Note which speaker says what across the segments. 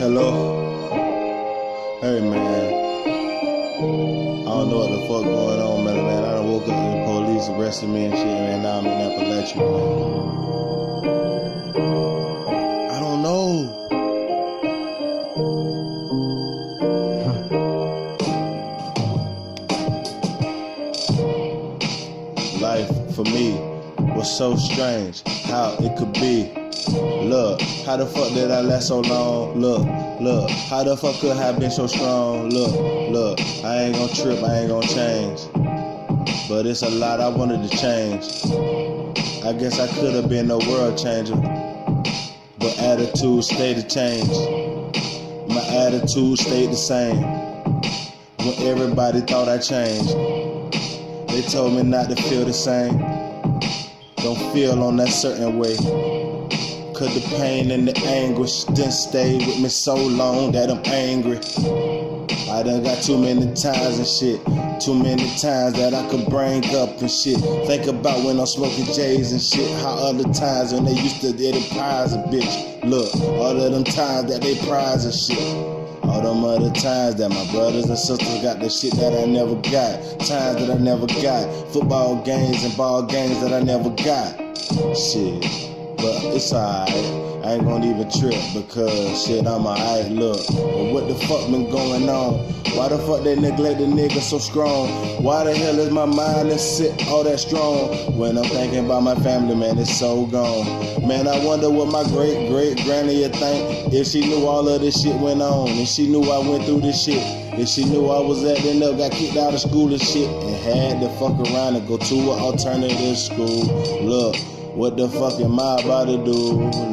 Speaker 1: Hello? Hey, man. I don't know what the fuck going on, man. I done woke up and the police arrested me and shit, man. Now I'm in Appalachia, man. I don't know. Life, for me, was so strange. How it could be. Look, how the fuck did I last so long? Look, how the fuck could I have been so strong? Look, I ain't gon' trip, I ain't gon' change. But it's a lot I wanted to change. I guess I could have been a world changer, but attitude stayed the change. My attitude stayed the same. When everybody thought I changed, they told me not to feel the same. Don't feel on that certain way. Cause the pain and the anguish done stayed with me so long that I'm angry. I done got too many times and shit. Too many times that I could bring up and shit. Think about when I'm smoking J's and shit. How other times when they used to get a prize a bitch. Look, all of them times that they prize and shit. All them other times that my brothers and sisters got the shit that I never got. Times that I never got. Football games and ball games that I never got. Shit. But it's alright, I ain't gonna even trip because shit, I'm alright, look. But what the fuck been going on? Why the fuck they neglect the nigga so strong? Why the hell is my mind and sit all that strong? When I'm thinking about my family, man, it's so gone. Man, I wonder what my great-great-granny would think if she knew all of this shit went on. If she knew I went through this shit. If she knew I was acting up, got kicked out of school and shit, and had to fuck around and go to an alternative school. Look. What the fuck am I about to do?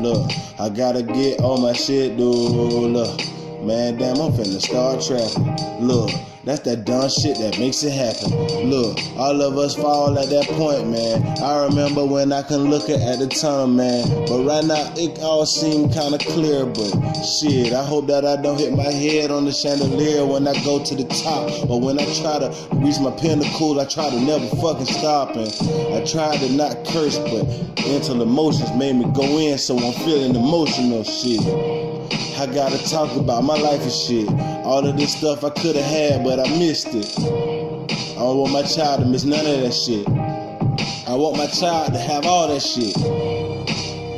Speaker 1: Look, I gotta get all my shit, dude. Look, man, damn, I'm finna start trapping. Look, that's that dumb shit that makes it happen. Look, all of us fall at that point, man. I remember when I can look at the tunnel, man. But right now, it all seems kinda clear. But shit, I hope that I don't hit my head on the chandelier when I go to the top. Or when I try to reach my pinnacle, I try to never fucking stop. And I try to not curse, but mental emotions made me go in, so I'm feeling emotional shit. I gotta talk about my life and shit. All of this stuff I could've had, but I missed it. I don't want my child to miss none of that shit. I want my child to have all that shit.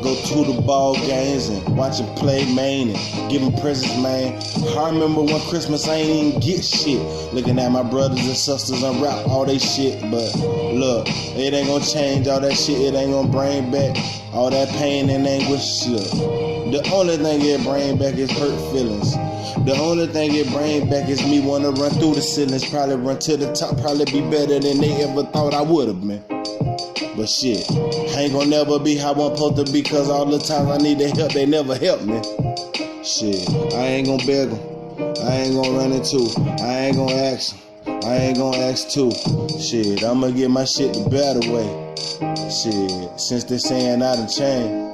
Speaker 1: Go to the ball games and watch them play, man, and give them presents, man. I remember one Christmas I ain't even get shit. Looking at my brothers and sisters unwrap all they shit. But look, it ain't gonna change all that shit. It ain't gonna bring back all that pain and anguish. Look. The only thing it bring back is hurt feelings. The only thing it bring back is me wanna run through the ceilings. Probably run to the top, probably be better than they ever thought I would've been. But shit, I ain't gonna never be how I'm supposed to be, cause all the times I need their help, they never help me. Shit, I ain't gonna beg them. I ain't gonna run into. I ain't gonna ask them. I ain't gonna ask too. Shit, I'ma get my shit the better way. Shit, since they saying I done changed.